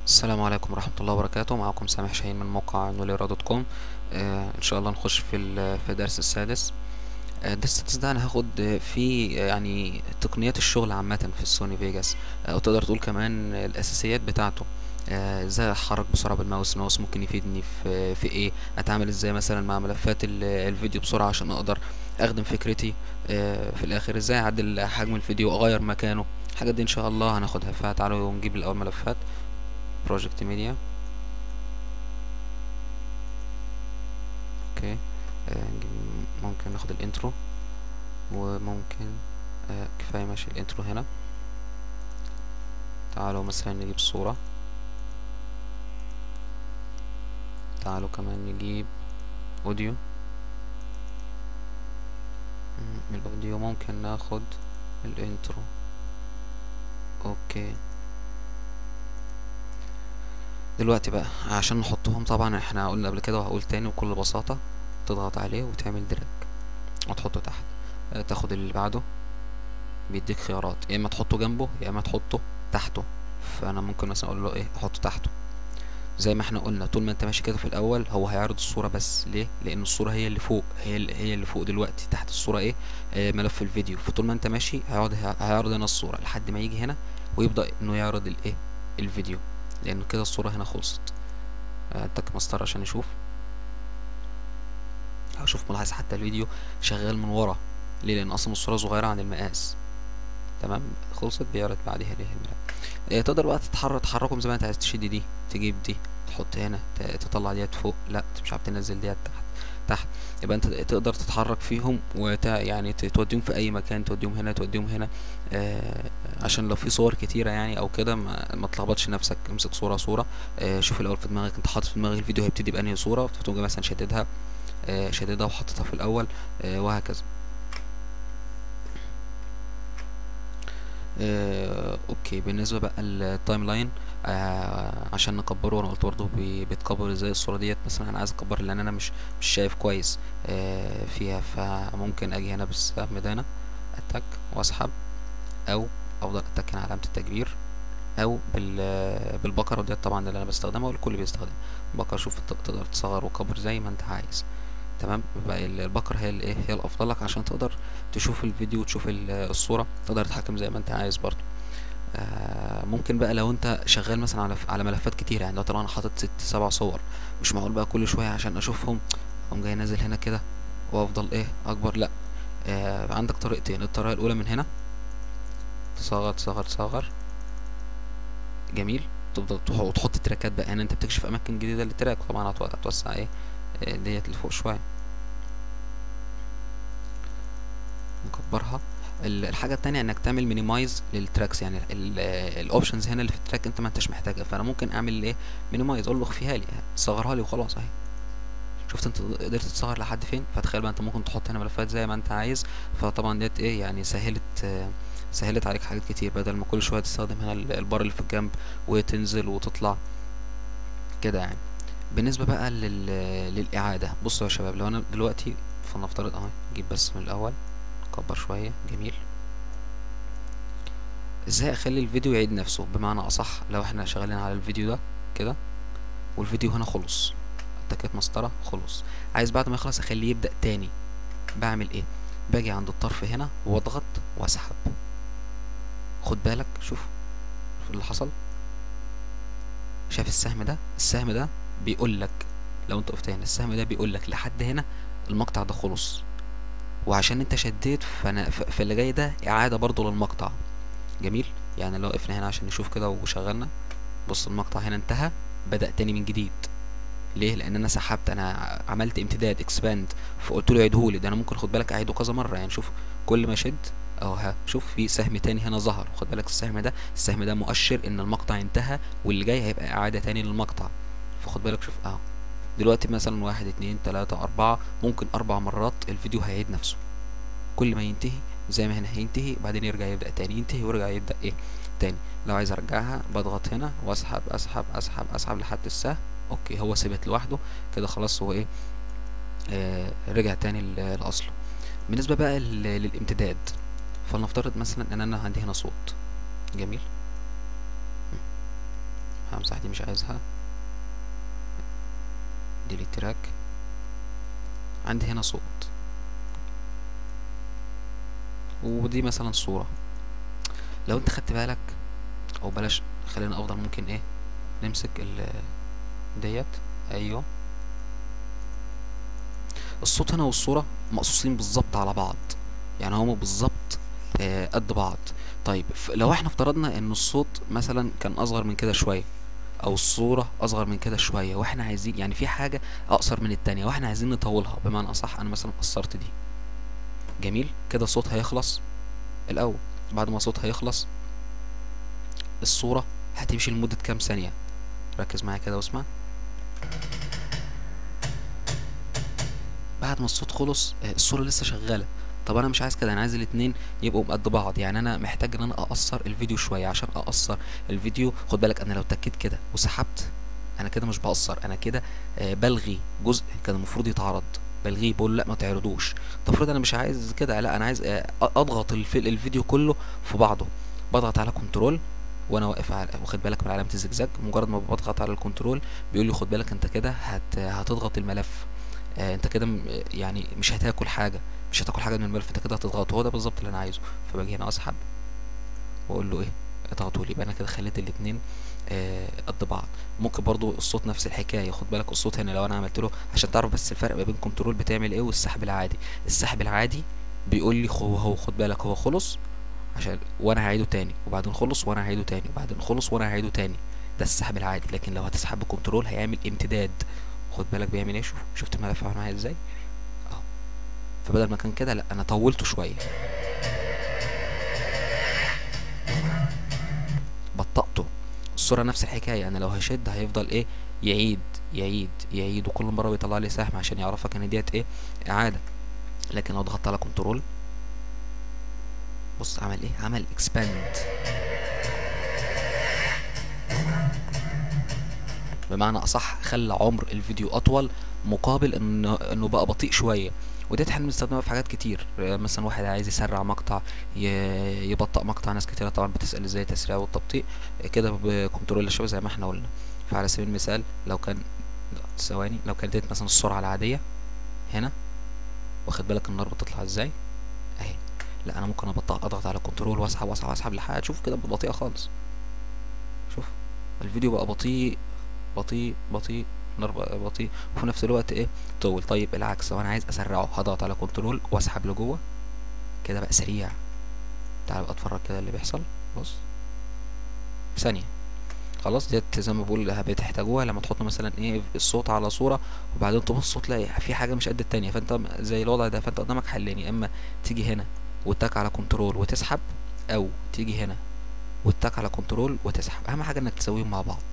السلام عليكم ورحمة الله وبركاته. معكم سامح شاهين من موقع نوليرا دوت كوم. إن شاء الله نخش في الدرس السادس. الدرس السادس ده أنا هاخد فيه يعني تقنيات الشغل عامة في السوني فيجاس، أو تقدر تقول كمان الأساسيات بتاعته. ازاي اتحرك بسرعة بالماوس، الماوس ممكن يفيدني في ايه، اتعامل ازاي مثلا مع ملفات الفيديو بسرعة عشان اقدر اخدم فكرتي. في الاخر ازاي اعدل حجم الفيديو، اغير مكانه. الحاجات دي ان شاء الله هناخدها. فتعالوا نجيب الاول ملفات بروجكت ميديا. اوكي. ممكن ناخد الانترو، وممكن كفاية ماشي الانترو هنا. تعالوا مثلا نجيب صورة، تعالوا كمان نجيب اوديو. من الاوديو ممكن ناخد الانترو. اوكي. دلوقتي بقى عشان نحطهم، طبعا احنا قلنا قبل كده وهقول تاني بكل بساطة، تضغط عليه وتعمل دراج وتحطه تحت. تاخد اللي بعده، بيديك خيارات يا اما تحطه جنبه يا اما تحطه تحته. فانا ممكن مثلا اقول له ايه، احطه تحته. زي ما احنا قلنا، طول ما انت ماشي كده في الاول هو هيعرض الصورة بس. ليه؟ لان الصورة هي اللي فوق، هي اللي فوق دلوقتي. تحت الصورة ايه؟ ملف الفيديو. فطول ما انت ماشي هيعرض هنا الصورة لحد ما يجي هنا ويبدأ انه يعرض الايه، الفيديو. لان كده الصورة هنا خلصت. اتك مسطرة عشان نشوف. هشوف ملاحظ حتى الفيديو شغال من ورا. ليه؟ لان اصلا الصورة صغيرة عن المقاس. تمام. خلصت، بيعرض بعدها ليه الملف. تقدر بقى تحركهم زي ما انت عايز. تشد دي، تجيب دي، تحط هنا، تطلع ديت فوق، لا انت مش عارف تنزل ديت تحت. يبقى انت تقدر تتحرك فيهم يعني توديهم في اي مكان، توديهم هنا توديهم هنا. عشان لو في صور كتيره يعني او كده ما تلخبطش نفسك. امسك صوره صوره. شوف الاول في دماغك، انت حاطط في دماغك الفيديو هيبتدي بانهي صوره، فتقوم مثلا شددها وحطيتها في الاول. وهكذا. اوكي. بالنسبه بقى التايم لاين، عشان نكبره، وانا قلت برضه بيتكبر ازاي الصوره ديت. مثلا انا عايز اكبر لان انا مش شايف كويس فيها. فممكن اجي هنا بالسهم ده هنا، اتك واسحب، او افضل اتك هنا على علامه التكبير، او بالبقره ديت طبعا اللي انا بستخدمها والكل بيستخدمها. البقره شوف تقدر تصغر وكبر زي ما انت عايز. تمام. يبقى البقرة هي الايه، هي الافضل لك عشان تقدر تشوف الفيديو وتشوف الصورة. تقدر تتحكم زي ما انت عايز برضو. ممكن بقى لو انت شغال مثلا على ملفات كتير، يعني لو طبعا انا حاطط 6 7 صور، مش معقول بقى كل شوية عشان اشوفهم اقوم جاي نازل هنا كده وافضل ايه اكبر. لا. عندك طريقتين. الطريقة الاولى من هنا، تصغر تصغر تصغر. جميل. تفضل تحط تراكات بقى. هنا انت بتكشف اماكن جديدة للتراك، طبعا هتوسع ايه ديت لفوق شوية، نكبرها. الحاجة التانية انك تعمل مينيمايز للتراكس. يعني الاوبشنز هنا اللي في التراك انت ما انتش محتاجها، فانا ممكن اعمل ايه، مينيمايز، اقول له اخفيها لي، صغرها لي وخلاص اهي. شفت انت قدرت تصغر لحد فين؟ فتخيل بقى انت ممكن تحط هنا ملفات زي ما انت عايز. فطبعا ديت ايه يعني سهلت عليك حاجات كتير، بدل ما كل شوية تستخدم هنا البار اللي في الجنب وتنزل وتطلع كده يعني. بالنسبة بقى للإعادة، بصوا يا شباب، لو أنا دلوقتي فلنفترض أهو، نجيب بس من الأول، نكبر شوية. جميل. ازاي اخلي الفيديو يعيد نفسه؟ بمعنى اصح، لو احنا شغالين على الفيديو ده كده والفيديو هنا خلص، اتكت مسطرة خلص، عايز بعد ما يخلص اخليه يبدأ تاني، بعمل ايه؟ باجي عند الطرف هنا واضغط واسحب. خد بالك، شوف اللي حصل. شايف السهم ده؟ السهم ده بيقول لك، لو انت وقفت هنا السهم ده بيقول لك لحد هنا المقطع ده خلص. وعشان انت شديت فاللي جاي ده اعادة برضو للمقطع. جميل. يعني لو وقفنا هنا عشان نشوف كده وشغلنا، بص المقطع هنا انتهى، بدأ تاني من جديد. ليه؟ لان انا سحبت، انا عملت امتداد اكسباند، فقلت له عيدهولي. ده انا ممكن خد بالك اعيده كذا مره. يعني شوف، كل ما اشد اهو، ها شوف في سهم تاني هنا ظهر. خد بالك السهم ده مؤشر ان المقطع انتهى واللي جاي هيبقى اعاده تاني للمقطع. فخد بالك شوف اهو. دلوقتي مثلا 1 2 3 4، ممكن 4 مرات الفيديو هيعيد نفسه. كل ما ينتهي زي ما هنا هينتهي، بعدين يرجع يبدأ تاني، ينتهي ويرجع يبدأ ايه تاني. لو عايز ارجعها بضغط هنا واسحب اسحب اسحب اسحب لحد السهم. اوكي، هو ثبت لوحده كده خلاص. هو ايه، رجع تاني لاصله. بالنسبة بقى للامتداد، فلنفترض مثلا ان انا عندي هنا صوت. جميل. المساحة دي مش عايزها، ديليت تراك. عندي هنا صوت، ودي مثلا صورة. لو انت خدت بالك، او بلاش، خلينا افضل ممكن ايه، نمسك ديت. ايوه، الصوت هنا والصورة مقصوصين بالظبط على بعض، يعني هما بالظبط قد بعض. طيب لو احنا افترضنا ان الصوت مثلا كان اصغر من كده شوية، او الصورة اصغر من كده شوية، واحنا عايزين يعني في حاجة اقصر من التانية واحنا عايزين نطولها، بمعنى اصح انا مثلا قصرت دي. جميل كده، الصوت هيخلص الاول. بعد ما الصوت هيخلص، الصورة هتمشي لمدة كام ثانية؟ ركز معايا كده واسمع. بعد ما الصوت خلص الصورة لسه شغالة. طب انا مش عايز كده، انا عايز الاتنين يبقوا قد بعض. يعني انا محتاج ان انا اقصر الفيديو شوية. عشان اقصر الفيديو، خد بالك انا لو تكيت كده وسحبت، انا كده مش بقصر، انا كده بلغي جزء كان المفروض يتعرض، بلغيه، بقول لا ما تعرضوش. طب افرض انا مش عايز كده، لا انا عايز اضغط الفيديو كله في بعضه. بضغط على كنترول وانا واقف على، واخد بالك من علامة الزجزاج، مجرد ما بضغط على الكنترول بيقول لي خد بالك انت كده هتضغط الملف. انت كده يعني مش هتاكل حاجه، مش هتاكل حاجه من الملف، انت كده هتضغط. هو ده بالظبط اللي انا عايزه. فباجي هنا اسحب واقول له ايه، اضغطوا لي. يبقى انا كده خليت الاتنين قد بعض. ممكن برضو الصوت نفس الحكايه، خد بالك الصوت هنا لو انا عملت له، عشان تعرف بس الفرق ما بين كنترول بتعمل ايه والسحب العادي. السحب العادي بيقول لي هو خد بالك هو خلص، عشان وانا هعيده تاني، وبعدين خلص وانا هعيده تاني، وبعدين خلص وانا هعيده تاني. ده السحب العادي. لكن لو هتسحب بكنترول هيعمل امتداد. خد بالك بيعمل ايه، شفت الملف عمل معايا ازاي اهو. فبدل ما كان كده، لا انا طولته شويه، بطأته. الصوره نفس الحكايه، انا لو هشد هيفضل ايه، يعيد يعيد يعيد، وكل مره بيطلع لي سهم عشان يعرفك ان ديت ايه، اعاده. لكن لو ضغطت على كنترول، بص عمل ايه، عمل اكسباند. بمعنى اصح خلى عمر الفيديو اطول، مقابل انه بقى بطيء شويه. وديت احنا بنستخدمها في حاجات كتير. مثلا واحد عايز يسرع مقطع، يبطأ مقطع. ناس كتيرة طبعا بتسأل ازاي التسريع والتبطيء كده بكنترول الشبكة زي ما احنا قلنا. فعلى سبيل المثال لو كان، ثواني، لو كانت ديت مثلا السرعة العادية هنا، واخد بالك النار بتطلع ازاي اهي، لا انا ممكن ابطأ، اضغط على كنترول واسحب واسحب واسحب لحد تشوف كده بطيئة خالص. شوف الفيديو بقى بطيء بطيء بطيء، نار بقى بطيء، وفي نفس الوقت ايه، طول. طيب العكس، لو انا عايز اسرعه هضغط على كنترول واسحب لجوه، كده بقى سريع. تعال بقى اتفرج كده اللي بيحصل. بص، ثانية خلاص. ديت زي ما بقول بتحتاجوها لما تحط مثلا ايه الصوت على صورة، وبعدين تبص تلاقي في حاجة مش قد التانية، فانت زي الوضع ده، فانت قدامك حلين: يا اما تيجي هنا وتك على كنترول وتسحب، او تيجي هنا وتك على كنترول وتسحب. اهم حاجة انك تسويهم مع بعض.